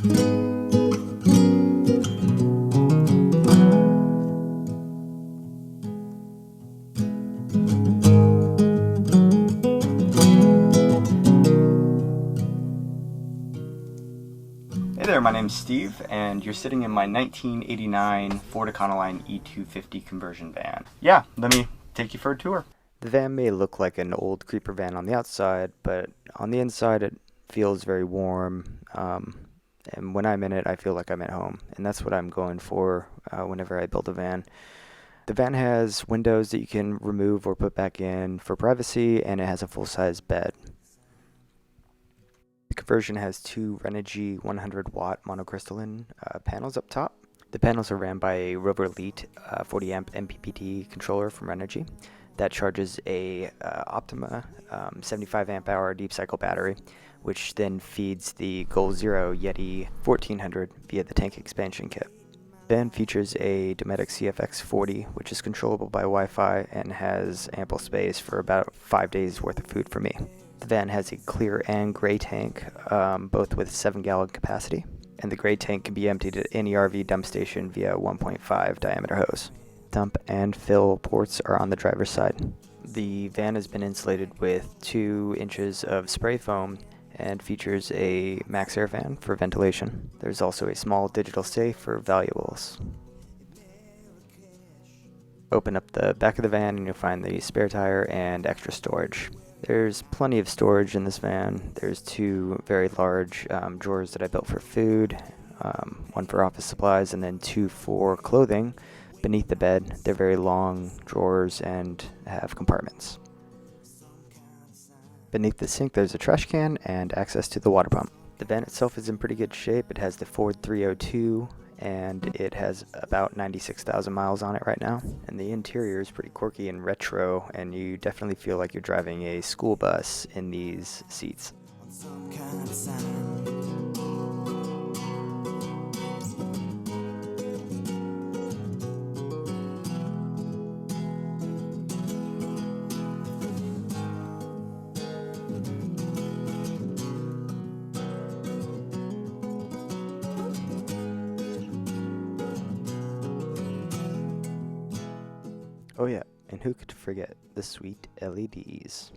Hey there, my name's Steve, and you're sitting in my 1989 Ford E250 Conversion van. Yeah, let me take you for a tour. The van may look like an old creeper van on the outside, but on the inside it feels very warm, and when I'm in it I feel like I'm at home, and that's what I'm going for whenever I build a van. The van has windows that you can remove or put back in for privacy, and it has a full-size bed. The Conversion has two Renogy 100-watt monocrystalline panels up top. The panels are ran by a Rover Elite 40 amp MPPT controller from Renogy that charges a Optima 75 amp hour deep cycle battery, which then feeds the Goal Zero Yeti 1400 via the tank expansion kit. The van features a Dometic CFX 40, which is controllable by Wi-Fi and has ample space for about 5 days worth of food for me. The van has a clear and gray tank, both with 7-gallon capacity, and the gray tank can be emptied at any RV dump station via a 1.5 diameter hose. Dump and fill ports are on the driver's side. The van has been insulated with 2 inches of spray foam and features a max air fan for ventilation. There's also a small digital safe for valuables. Open up the back of the van and you'll find the spare tire and extra storage. There's plenty of storage in this van. There's 2 very large drawers that I built for food, one for office supplies, and then 2 for clothing beneath the bed. They're very long drawers and have compartments. Beneath the sink there's a trash can and access to the water pump. The van itself is in pretty good shape. It has the Ford 302 and it has about 96,000 miles on it right now. And the interior is pretty quirky and retro, and you definitely feel like you're driving a school bus in these seats. Oh yeah, and who could forget the sweet LEDs?